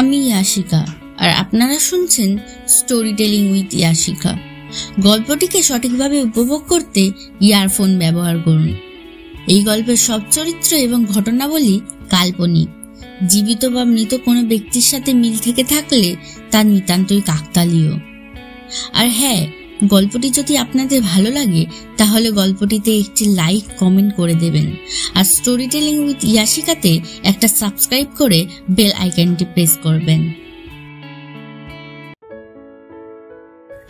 আমি ইয়াশিকা আর আপনারা শুনছেন স্টোরি টেলিং উইথ ইয়াশিকা। গল্পটিকে সঠিকভাবে উপভোগ করতে ইয়ারফোন ব্যবহার করুন। এই গল্পের সব চরিত্র এবং ঘটনাবলী কাল্পনিক। জীবিত বা মৃত কোনো ব্যক্তির সাথে মিল থেকে থাকলে তা নিতান্তই কাকতালীয়। আর হ্যাঁ, গল্পটি যদি আপনাদের ভালো লাগে তাহলে গল্পটিতে একটি লাইক কমেন্ট করে দেবেন। আর স্টোরি টেলিং উইথ ইয়াশিকাতে একটা সাবস্ক্রাইব করে বেল আইকনটি প্রেস করবেন।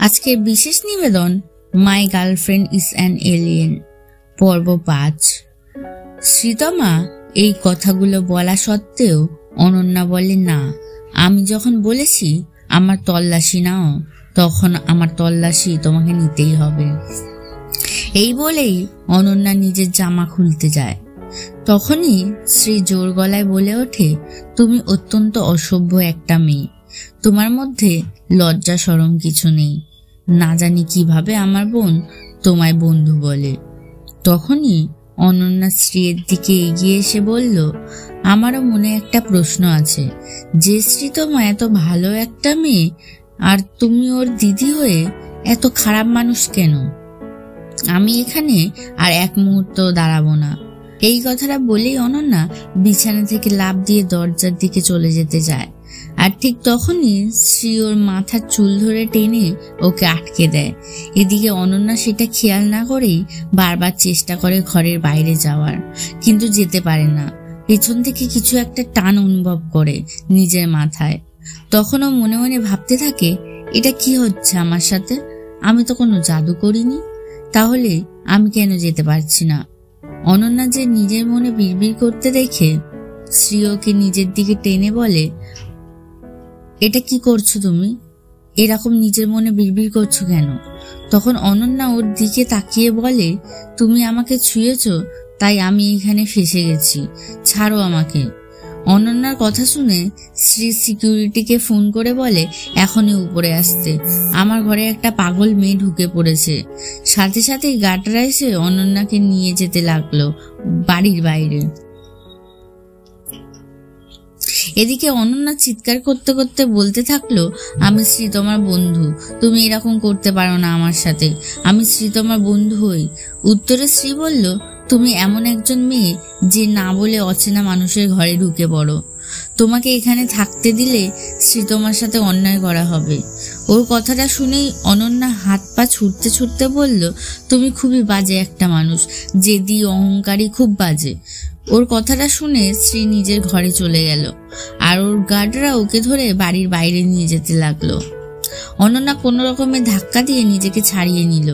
আজকের বিশেষ নিবেদন my girlfriend is an alien পর্ব 5। শ্রীতমা এই কথাগুলো বলা সত্ত্বেও অনন্যা বলে, না, আমি যখন বলেছি আমার তল্লাশি নাও, তখন আমার তল্লাশি তোমাকে নিতেই হবে। এই বলেই অনন্যা নিজের জামা খুলতে যায়। তখনই শ্রী জোর গলায় বলে ওঠে, তুমি অত্যন্ত অসভ্য একটা মেয়ে, তোমার মধ্যে লজ্জা শরম কিছু নেই। না জানি কিভাবে আমার বোন তোমায় বন্ধু বলে। তখনই অনন্যা শ্রীর দিকে এগিয়ে এসে বলল, আমারও মনে একটা প্রশ্ন আছে, যে শ্রী তোমা এত ভালো একটা মেয়ে আর তুমি ওর দিদি হয়ে এত খারাপ মানুষ কেন? আমি এখানে আর এক মুহূর্ত দাঁড়াবো না। এই কথাটা বলেই অনন্যা বিছানা থেকে লাফ দিয়ে দরজার দিকে চলে যেতে যায়। আর ঠিক তখনই শ্রী ওর মাথার চুল ধরে টেনে ওকে আটকে দেয়। এদিকে অনন্যা সেটা খেয়াল না করেই বারবার চেষ্টা করে ঘরের বাইরে যাওয়ার, কিন্তু যেতে পারে না। পেছন থেকে কিছু একটা টান অনুভব করে নিজের মাথায়। তখনও মনে মনে ভাবতে থাকে, এটা কি হচ্ছে আমার সাথে? আমি তো কোনো জাদু করিনি, তাহলে আমি কেন যেতে পারছি না? অনন্যা যে নিজের মনে বিড়বিড় করতে দেখে শ্রী ওকে নিজের দিকে টেনে বলে, এটা কি করছো তুমি? এরকম নিজের মনে বিড়বিড় করছো কেন? তখন অনন্যা ওর দিকে তাকিয়ে বলে, তুমি আমাকে ছুঁয়েছো, তাই আমি এখানে ফেসে গেছি, ছাড়ো আমাকে। অনন্যার কথা শুনে শ্রী সিকিউরিটিকে ফোন করে বলে, এখনই উপরে আসতে, আমার ঘরে একটা পাগল মেয়ে ঢুকে পড়েছে। সাথে সাথে গার্ডরা এসে অনন্যাকে নিয়ে যেতে লাগলো বাড়ির বাইরে। এদিকে অনন্যা চিৎকার করতে করতে বলতে থাকলো, আমি শ্রী তোমার বন্ধু, তুমি এরকম করতে পারো না আমার সাথে, আমি শ্রী তোমার বন্ধু হই। উত্তরে শ্রী বলল, তুমি এমন একজন মেয়ে যে না বলে অচেনা মানুষের ঘরে ঢুকে পড়ো। তোমাকে এখানে থাকতে দিলে শ্রী তোমার সাথে অন্যায় করা হবে। ওর কথাটা শুনেই অনন্যা হাত পা ছুটতে ছুটতে বলল, তুমি খুবই বাজে একটা মানুষ, জেদি অহংকারী, খুব বাজে। ওর কথাটা শুনে শ্রী নিজের ঘরে চলে গেল, আর ওর গার্ডরা ওকে ধরে বাড়ির বাইরে নিয়ে যেতে লাগলো। অনন্যা কোনো রকমের ধাক্কা দিয়ে নিজেকে ছাড়িয়ে নিল।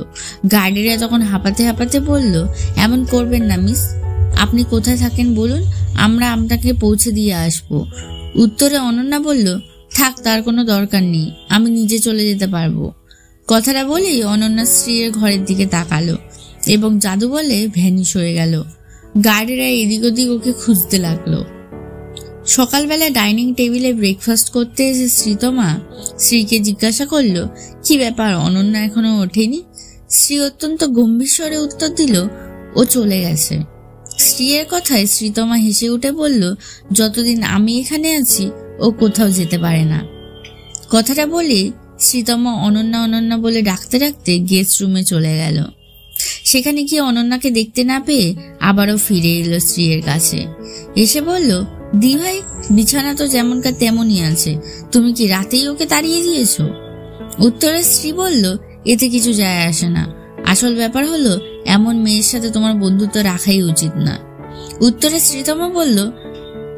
গার্ডেরা তখন হাঁপাতে হাঁপাতে বলল, এমন করবেন না মিস, আপনি কোথায় থাকেন বলুন, আমরা আপনাকে পৌঁছে দিয়ে আসবো। উত্তরে অনন্যা বলল, থাক, তার কোনো দরকার নেই, আমি নিজে চলে যেতে পারবো। কথাটা বলেই অনন্যা শ্রীর ঘরের দিকে তাকালো এবং জাদু বলে ভ্যানিশ হয়ে গেল। গার্ডেরা এদিক ওদিক ওকে খুঁজতে লাগলো। সকালবেলা ডাইনিং টেবিলে ব্রেকফাস্ট করতে এসে শ্রীতমা শ্রীকে জিজ্ঞাসা করলো, কি ব্যাপার, অনন্যা এখনো ওঠেনি? শ্রী অত্যন্ত গম্ভীর স্বরে উত্তর দিল, ও চলে গেছে। শ্রীয়ের কথায় শ্রীতমা হেসে উঠে বলল, যতদিন আমি এখানে আছি ও কোথাও যেতে পারে না। কথাটা বলে শ্রীতমা অনন্যা অনন্যা বলে ডাকতে ডাকতে গেস্ট রুমে চলে গেল। সেখানে গিয়ে অনন্যাকে দেখতে না পেয়ে আবারও ফিরে এলো শ্রীয়ের কাছে। এসে বলল, দি ভাই, বিছানা তো যেমনকার তেমনই আছে, তুমি কি রাতেই ওকে তাড়িয়ে দিয়েছো? উত্তরে শ্রী বলল, এতে কিছু যায় আসে না, আসল ব্যাপার হলো এমন মেয়ের সাথে তোমার বন্ধুত্ব রাখাই উচিত না। উত্তরে শ্রীতমা বলল,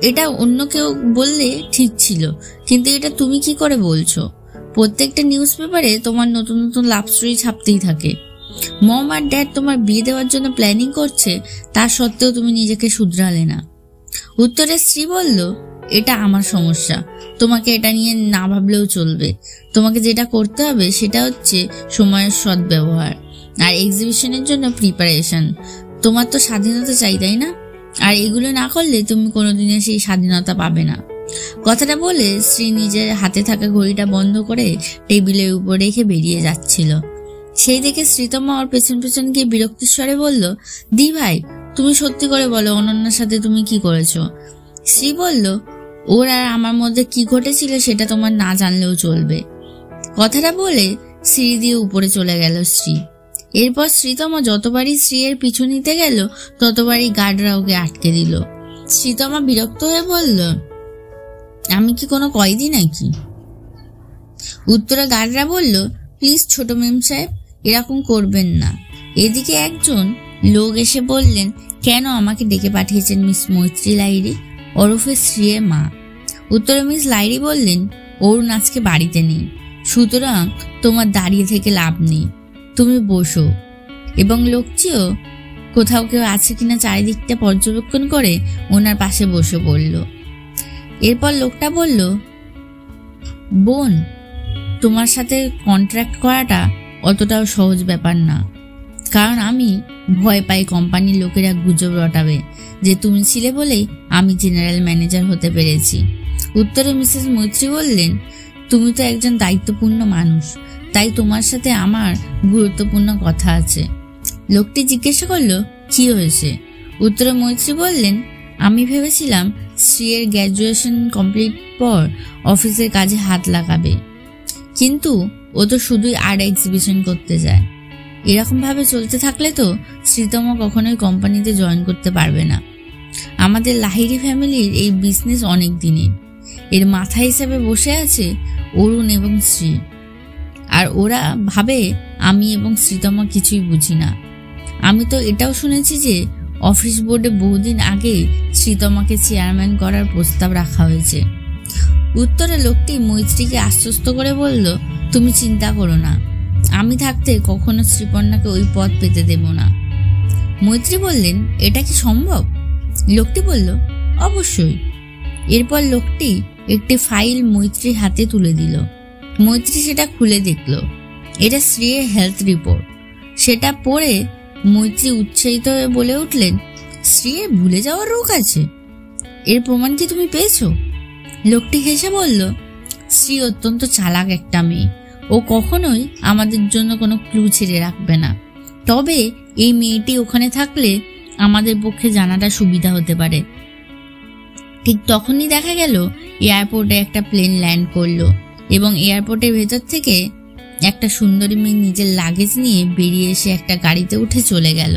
এটা অন্য কেউ বললে ঠিক ছিল, কিন্তু এটা তুমি কি করে বলছো? প্রত্যেকটা নিউজ পেপারে তোমার নতুন নতুন লাভ স্টোরি ছাপতেই থাকে। মম আর ড্যাড তোমার বিয়ে দেওয়ার জন্য প্ল্যানিং করছে, তার সত্ত্বেও তুমি নিজেকে শুধরালে না। উত্তরে শ্রী বলল, এটা আমার সমস্যা, তোমাকে এটা নিয়ে না ভাবলেও চলবে। তোমাকে যেটা করতে হবে সেটা হচ্ছে সময়ের সদ্ব্যবহার আর এক্সিবিশনের জন্য প্রিপারেশন। তোমার তো স্বাধীনতা চাই, তাই না? আর এগুলো না করলে তুমি কোনোদিনও সেই স্বাধীনতা পাবে না। কথাটা বলে শ্রী নিজের হাতে থাকা ঘড়িটা বন্ধ করে টেবিলের উপর রেখে বেরিয়ে যাচ্ছিল। সেই দেখে শ্রীতমা ওর পেছন পেছন গিয়ে বিরক্তির স্বরে বলল, দি ভাই, তুমি সত্যি করে বলো, অনন্যার সাথে তুমি কি করেছো? শ্রী বলল, ওর আর আমার মধ্যে কি ঘটেছিল সেটা তোমার না জানলেও চলবে। কথাটা বলে সিঁড়ি দিয়ে উপরে চলে গেল শ্রী। এরপর শ্রীতমা যতবারই শ্রী এর পিছু নিতে গেল ততবারই গার্ডরা ওকে আটকে দিল। শ্রীতমা বিরক্ত হয়ে বলল, আমি কি কোনো কয়েদি নাকি? উত্তরে গার্ডরা বলল, প্লিজ ছোট মেম সাহেব, এরকম করবেন না। এদিকে একজন লোক এসে বললেন, কেন আমাকে ডেকে পাঠিয়েছেন মিস মৈত্রী লাহিড়ী ওরফে শ্রী এর মা? উত্তরে মিস লাহিড়ী বললেন, অরুণ আজকে বাড়িতে নেই, সুতরাং তোমার দাঁড়িয়ে থেকে লাভ নেই, তুমি বসো। এবং লোকটিও কোথাও কেউ আছে কিনা চারিদিকটা পর্যবেক্ষণ করে ওনার পাশে বসে পড়ল। এরপর লোকটা বলল, বোন, তোমার সাথে কন্ট্রাক্ট করাটা অতটাও সহজ ব্যাপার না, কারণ আমি ভয় পাই কোম্পানির লোকেরা গুজব রটাবে যে তুমি ছিলে বলেই আমি জেনারেল ম্যানেজার হতে পেরেছি। উত্তরে মিসেস মৈত্রী বললেন, তুমি তো একজন দায়িত্বপূর্ণ মানুষ, তাই তোমার সাথে আমার গুরুত্বপূর্ণ কথা আছে। লোকটি জিজ্ঞাসা করলো, কি হয়েছে? উত্তরে মৈত্রী বললেন, আমি ভেবেছিলাম শ্রী এর গ্র্যাজুয়েশন কমপ্লিট পর অফিসের কাজে হাত লাগাবে, কিন্তু ও তো শুধুই আর্ট এক্সিবিশন করতে যায়। এরকম ভাবে চলতে থাকলে তো শ্রীতমা কখনোই কোম্পানিতে জয়েন করতে পারবে না। আমাদের লাহিড়ী ফ্যামিলির এই বিজনেস অনেক দিনের, এর মাথা হিসেবে বসে আছে অরুণ এবং শ্রী, আর ওরা ভাবে আমি এবং শ্রীতমা কিছুই বুঝি না। আমি তো এটাও শুনেছি যে অফিস বোর্ডে বহুদিন আগে শ্রীতমাকে চেয়ারম্যান করার প্রস্তাব রাখা হয়েছে। উত্তরে লোকটি মৈত্রীকে আশ্বস্ত করে বলল, তুমি চিন্তা করো না, আমি থাকতে কখনো শ্রীপর্ণাকে ওই পদ পেতে দেব না। মৈত্রী বললেন, এটা কি সম্ভব? লোকটি বলল, অবশ্যই। এরপর লোকটি একটি ফাইল মৈত্রীর হাতে তুলে দিল। মৈত্রী সেটা খুলে দেখল, এটা শ্রী এর হেলথ রিপোর্ট। সেটা পড়ে মৈত্রী উৎসাহিত হয়ে বলে উঠলেন, শ্রী এর ভুলে যাওয়ার রোগ আছে? এর প্রমাণ কি তুমি পেয়েছো? লোকটি হেসে বলল, শ্রী অত্যন্ত চালাক একটা মেয়ে, ও কখনোই আমাদের জন্য কোনো ক্লু ছেড়ে রাখবে না। তবে এই মেয়েটি ওখানে থাকলে আমাদের পক্ষে জানাটা সুবিধা হতে পারে। ঠিক তখনই দেখা গেল এয়ারপোর্টে একটা প্লেন ল্যান্ড করলো এবং এয়ারপোর্টের ভেতর থেকে একটা সুন্দরী মেয়ে নিজের লাগেজ নিয়ে বেরিয়ে এসে একটা গাড়িতে উঠে চলে গেল।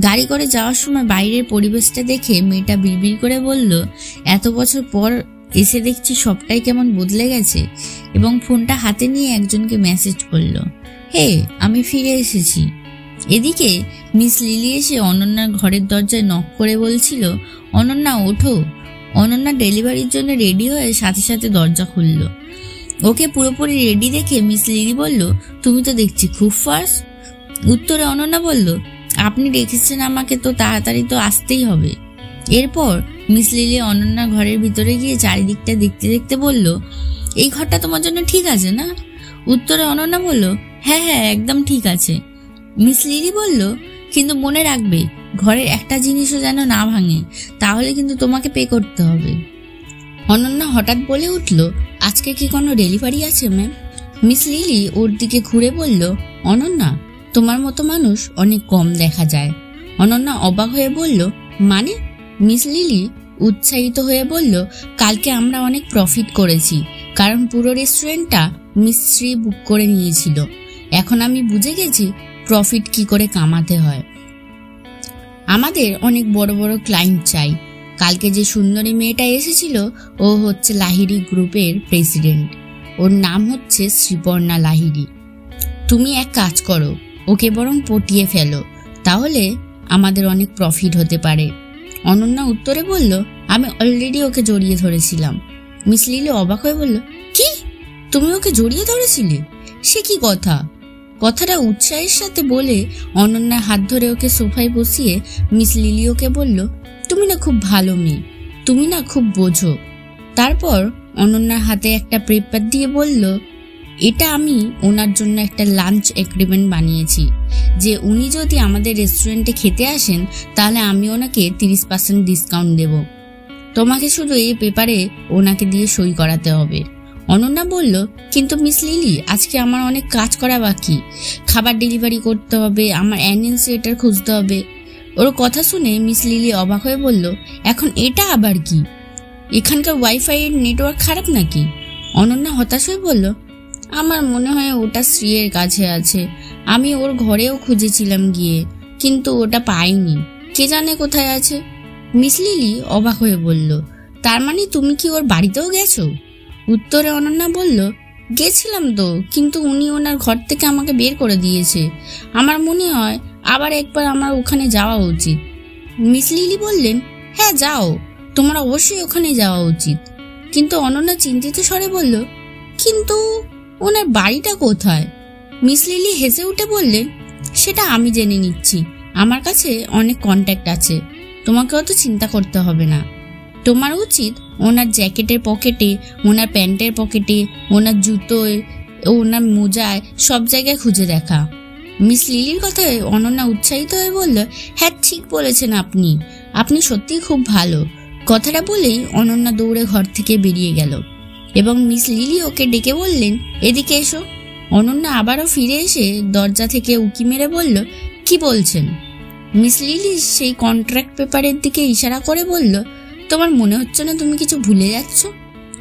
গাড়ি করে যাওয়ার সময় বাইরের পরিবেশটা দেখে মেয়েটা বিড়বিড় করে বলল, এত বছর পর এসে দেখছি সবটাই কেমন বদলে গেছে, এবং ফোনটা হাতে নিয়ে একজনকে মেসেজ করলো, হে আমি ফিরে এসেছি। এদিকে মিস লিলি এসে অনন্যার ঘরের দরজায় নক করে বলছিল, অনন্যা ওঠো। অনন্যা ডেলিভারির জন্য রেডি হয়ে সাথে সাথে দরজা খুলল। ওকে পুরোপুরি রেডি দেখে মিস লিলি বলল, তুমি তো দেখছি খুব ফাস্ট। উত্তরে অনন্যা বলল, আপনি রেখেছেন আমাকে, তো তাড়াতাড়ি তো আসতেই হবে। এরপর মিস লিলি অনন্যার ঘরের ভিতরে গিয়ে চারিদিকটা দেখতে দেখতে বলল, এই ঘরটা তোমার জন্য ঠিক আছে না? উত্তরে অনন্যা বলল, হ্যাঁ হ্যাঁ একদম ঠিক আছে। মিস লিলি বলল, কিন্তু মনে রাখবে ঘরের একটা জিনিসও যেন না ভাঙে, তাহলে কিন্তু তোমাকে পে করতে হবে। অনন্যা হঠাৎ বলে উঠল, আজকে কি কোনো ডেলিভারি আছে ম্যাম? মিস লিলি ওর দিকে ঘুরে বলল, অনন্যা, তোমার মতো মানুষ অনেক কম দেখা যায়। অনন্যা অবাক হয়ে বলল, মানে? মিস লিলি উৎসাহিত হয়ে বলল, কালকে আমরা অনেক প্রফিট করেছি, কারণ পুরো রেস্টুরেন্টটা মিস শ্রী বুক করে নিয়েছিল। এখন আমি বুঝে গেছি প্রফিট কি করে কামাতে হয়। আমাদের অনেক বড় বড় ক্লায়েন্ট চাই। কালকে যে সুন্দরী মেয়েটা এসেছিল ও হচ্ছে লাহিড়ী গ্রুপের প্রেসিডেন্ট, ওর নাম হচ্ছে শ্রীপর্ণা লাহিড়ী। তুমি এক কাজ করো, ওকে বরং পটিয়ে ফেলো, তাহলে আমাদের অনেক প্রফিট হতে পারে। অনন্যা উত্তরে বলল, আমি অলরেডি ওকে জড়িয়ে ধরেছিলাম। মিস লিলি অবাক হয়ে বলল, কি, তুমি ওকে জড়িয়ে ধরেছিলে? সে কি কথা? কথাটা উৎসাহের সাথে বলে অনন্যার হাত ধরে ওকে সোফায় বসিয়ে মিস লিলি ওকে বলল, তুমি না খুব ভালো মেয়ে, তুমি না খুব বোঝো। তারপর অনন্যার হাতে একটা পেপার দিয়ে বলল, এটা আমি ওনার জন্য একটা লাঞ্চ এগ্রিমেন্ট বানিয়েছি, যে উনি যদি আমাদের রেস্টুরেন্টে খেতে আসেন তাহলে আমি ওনাকে 30% ডিসকাউন্ট দেব। তোমাকে শুধু এই পেপারে ওনাকে দিয়ে সই করাতে হবে। অনন্যা বলল, কিন্তু মিস লিলি, আজকে আমার অনেক কাজ করা বাকি, খাবার ডেলিভারি করতে হবে, আমার অ্যানিভার্সারি খুঁজতে হবে। ওর কথা শুনে মিস লিলি অবাক হয়ে বলল, এখন এটা আবার কি? এখানকার ওয়াইফাই এর নেটওয়ার্ক খারাপ নাকি? অনন্যা হতাশ হয়ে বলল, আমার মনে হয় ওটা শ্রীয়ের কাছে আছে। আমি ওর ঘরেও খুঁজেছিলাম গিয়ে, কিন্তু ওটা পাইনি। কে জানে কোথায় আছে। মিস লিলি অবাক হয়ে বলল, তার মানে তুমি কি ওর বাড়িতেও গেছো? উত্তরে অনন্যা বলল, গেছিলাম তো, কিন্তু উনি ওনার ঘর থেকে আমাকে বের করে দিয়েছে। আমার মনে হয় আবার একবার আমার ওখানে যাওয়া উচিত। মিস লিলি বললেন, হ্যাঁ যাও, তোমার অবশ্যই ওখানে যাওয়া উচিত। কিন্তু অনন্যা চিন্তিত স্বরে বলল, কিন্তু ওনার বাড়িটা কোথায়? মিস লিলি হেসে উঠে বললেন, সেটা আমি জেনে নিচ্ছি। আমার কাছে অনেক কন্ট্যাক্ট আছে, তোমাকে অত চিন্তা করতে হবে না। তোমার উচিত ওনার জ্যাকেটের পকেটে, ওনার প্যান্টের পকেটে, ওনার জুতোয়, ওনার মোজায়, সব জায়গায় খুঁজে দেখা। মিস লিলির কথায় অনন্যা উৎসাহিত হয়ে বলল, হ্যাঁ ঠিক বলেছেন আপনি, আপনি সত্যিই খুব ভালো। কথাটা বলেই অনন্যা দৌড়ে ঘর থেকে বেরিয়ে গেল এবং মিস লিলি ওকে ডেকে বললেন, এদিকে এসো। অনন্যা আবারও ফিরে এসে দরজা থেকে উকি মেরে বলল, কি বলছেন? মিস লিলি সেই কন্ট্রাক্ট পেপারের দিকে ইশারা করে বলল, তোমার মনে হচ্ছে না তুমি কিছু ভুলে যাচ্ছ?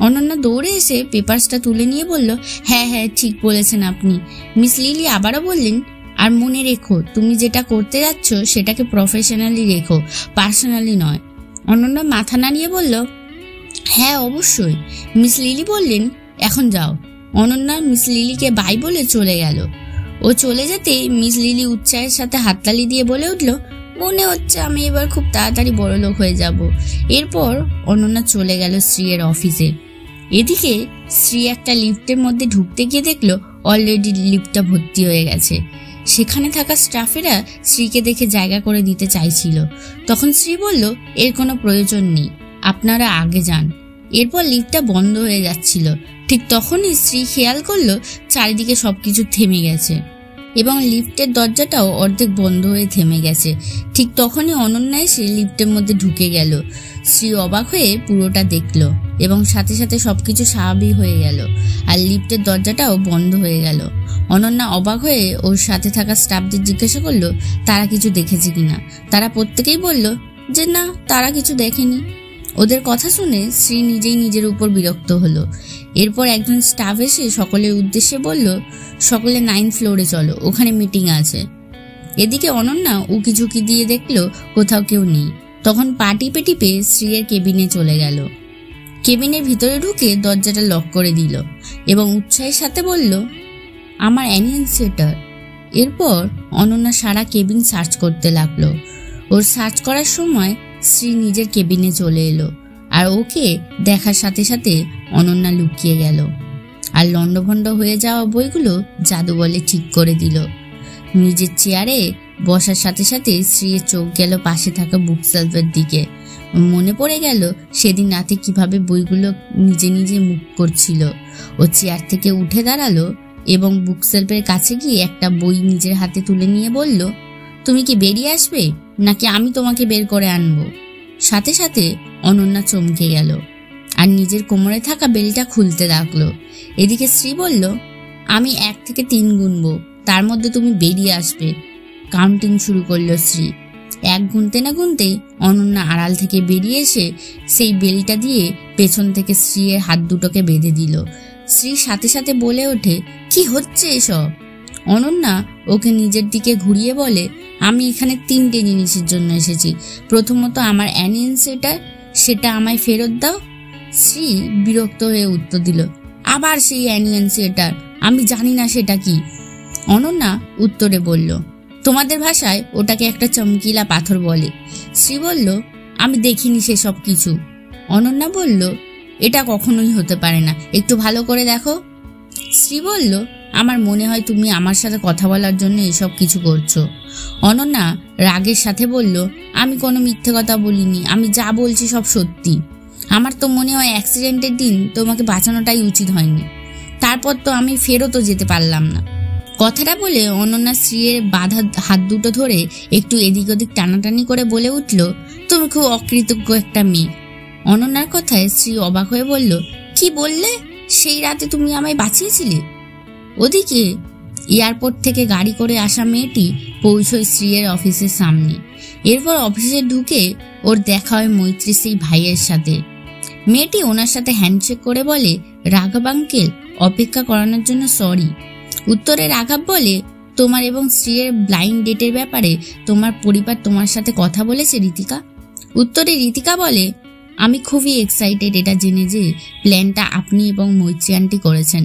অনন্যা দৌড়ে এসে পেপারসটা তুলে নিয়ে বলল, হ্যাঁ হ্যাঁ ঠিক বলেছেন আপনি। মিস লিলি আবারও বললেন, আর মনে রেখো, তুমি যেটা করতে যাচ্ছ সেটাকে প্রফেশনালি রেখো, পার্সোনালি নয়। অনন্যা মাথা নাড়িয়ে বলল, হ্যাঁ অবশ্যই। মিস লিলি বললেন, এখন যাও। অনন্যা মিস লিলিকে বাই বলে চলে গেল। ও চলে যেতে মিস লিলি উৎসাহের সাথে হাততালি দিয়ে বলে উঠল, মনে হচ্ছে আমি এবার খুব তাড়াতাড়ি বড়লোক হয়ে যাব। এরপর অনন্যা চলে গেল শ্রীয়ের অফিসে। এদিকে শ্রী একটা লিফটের মধ্যে ঢুকতে গিয়ে দেখলো অলরেডি লিফটটা ভর্তি হয়ে গেছে। সেখানে থাকা স্টাফেরা শ্রীকে দেখে জায়গা করে দিতে চাইছিল। তখন শ্রী বলল, এর কোনো প্রয়োজন নেই, আপনারা আগে যান। এরপর লিফটটা বন্ধ হয়ে যাচ্ছিল। ঠিক তখনই শ্রী খেয়াল করলো চারিদিকে সবকিছু থেমে গেছে এবং লিফটের দরজাটাও অর্ধেক বন্ধ হয়ে থেমে গেছে। ঠিক তখনই অনন্যা এসে লিফটের মধ্যে ঢুকে গেল। শ্রী অবাক হয়ে পুরোটা দেখলো এবং সাথে সাথে সবকিছু স্বাভাবিক হয়ে গেল আর লিফটের দরজাটাও বন্ধ হয়ে গেল। অনন্যা অবাক হয়ে ওর সাথে থাকা স্টাফদের জিজ্ঞাসা করলো তারা কিছু দেখেছে কিনা। তারা প্রত্যেকেই বলল যে না, তারা কিছু দেখেনি। ওদের কথা শুনে শ্রী নিজেই নিজের উপর বিরক্ত হলো। এরপর একজন স্টাফ এসে সকলের উদ্দেশ্যে বলল, সকলে 9th ফ্লোরে চলো, ওখানে মিটিং আছে। এদিকে অনন্যা উকি ঝুঁকি দিয়ে দেখলো কোথাও কেউ নেই। তখন পা টিপে টিপে শ্রীয়ের কেবিনে চলে গেল। কেবিনের ভিতরে ঢুকে দরজাটা লক করে দিল এবং উৎসাহের সাথে বলল, আমার অ্যানিভার্সারি। এরপর অনন্যা সারা কেবিন সার্চ করতে লাগলো। ওর সার্চ করার সময় শ্রী নিজের কেবিনে চলে এলো আর ওকে দেখার সাথে সাথে অনন্যা লুকিয়ে গেল আর লন্ডভন্ড হয়ে যাওয়া বইগুলো জাদু বলে ঠিক করে দিল। নিজের চেয়ারে বসার সাথে সাথে শ্রীয়ের চোখ গেল পাশে থাকা বুক সেলফের দিকে। মনে পড়ে গেল সেদিন রাতে কিভাবে বইগুলো নিজে নিজে মুখ করছিল। ও চেয়ার থেকে উঠে দাঁড়ালো এবং বুক সেলফের কাছে গিয়ে একটা বই নিজের হাতে তুলে নিয়ে বলল, তুমি কি বেরিয়ে আসবে নাকি আমি তোমাকে বের করে আনবো? সাথে সাথে অনন্যা চমকে গেল আর নিজের কোমরে থাকা বেলটা খুলতে লাগলো। এদিকে শ্রী বলল, আমি 1 থেকে 3 গুনবো, তার মধ্যে তুমি বেরিয়ে আসবে। কাউন্টিং শুরু করলো শ্রী। 1 গুনতে না গুনতে অনন্যা আড়াল থেকে বেরিয়ে এসে সেই বেলটা দিয়ে পেছন থেকে শ্রীয়ের হাত দুটোকে বেঁধে দিল। শ্রী সাথে সাথে বলে ওঠে, কি হচ্ছে এসব? অনন্যা ওকে নিজের দিকে ঘুরিয়ে বলে, আমি এখানে 3টে জিনিসের জন্য এসেছি। প্রথমত আমার অ্যানিভার্সারি, সেটা আমায় ফেরত দাও। শ্রী বিরক্ত হয়ে উত্তর দিল, আবার সেই অ্যানিভার্সারি, আমি জানি না সেটা কি। অনন্যা উত্তরে বলল, তোমাদের ভাষায় ওটাকে একটা চমকিলা পাথর বলে। শ্রী বলল, আমি দেখিনি সেসব কিছু। অনন্যা বলল, এটা কখনোই হতে পারে না, একটু ভালো করে দেখো। শ্রী বলল, আমার মনে হয় তুমি আমার সাথে কথা বলার জন্য এসব কিছু করছো। অনন্যা রাগের সাথে বলল, আমি কোনো মিথ্যে কথা বলিনি, আমি যা বলছি সব সত্যি। আমার তো মনে হয় অ্যাক্সিডেন্টের দিন তোমাকে বাঁচানোটাই উচিত হয়নি, তারপর তো আমি ফেরতও যেতে পারলাম না। কথাটা বলে অনন্যা শ্রীয়ের বাঁধা হাত দুটো ধরে একটু এদিক ওদিক টানাটানি করে বলে উঠল, তুমি খুব অকৃতজ্ঞ একটা মেয়ে। অনন্যার কথায় শ্রী অবাক হয়ে বলল, কি বললে? সেই রাতে তুমি আমায় বাঁচিয়েছিলে? ওদিকে এয়ারপোর্ট থেকে গাড়ি করে আসা মেয়েটি পৌঁছয় শ্রীয়ের অফিসের সামনে। এরপর অফিসে ঢুকে ওর দেখা হয় মৈত্রী সেই ভাইয়ের সাথে। মেয়েটি ওনার সাথে হ্যান্ডশেক করে বলে, রাঘব আঙ্কেল, অপেক্ষা করানোর জন্য সরি। উত্তরে রাঘব বলে, তোমার এবং স্ত্রীর ব্লাইন্ড ডেটের ব্যাপারে তোমার পরিবার তোমার সাথে কথা বলেছে ঋতিকা? উত্তরে ঋতিকা বলে, আমি খুবই এক্সাইটেড এটা জেনে যে প্ল্যানটা আপনি এবং মৈত্রী আন্টি করেছেন।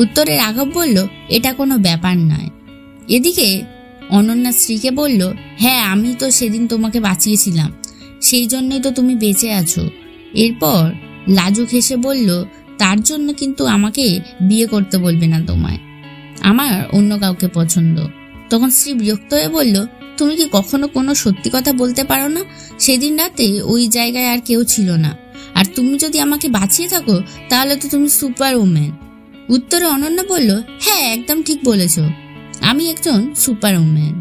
উত্তরে রাঘব বলল, এটা কোনো ব্যাপার নয়। এদিকে অনন্যা স্ত্রীকে বলল, হ্যাঁ, আমি তো সেদিন তোমাকে বাঁচিয়েছিলাম, সেই জন্যই তো তুমি বেঁচে আছো। এরপর লাজুক হেসে বলল, তার জন্য কিন্তু আমাকে বিয়ে করতে বলবে না তোমায়, আমার অন্য কাউকে পছন্দ। তখন স্ত্রী বিরক্ত হয়ে বলল, তুমি কি কখনো কোনো সত্যি কথা বলতে পারো না? সেদিন রাতে ওই জায়গায় আর কেউ ছিল না, আর তুমি যদি আমাকে বাঁচিয়ে থাকো তাহলে তো তুমি সুপার ওম্যান। উত্তরে অনন্যা বলল, হ্যাঁ, একদম ঠিক বলেছ, আমি একজন সুপার ওম্যান।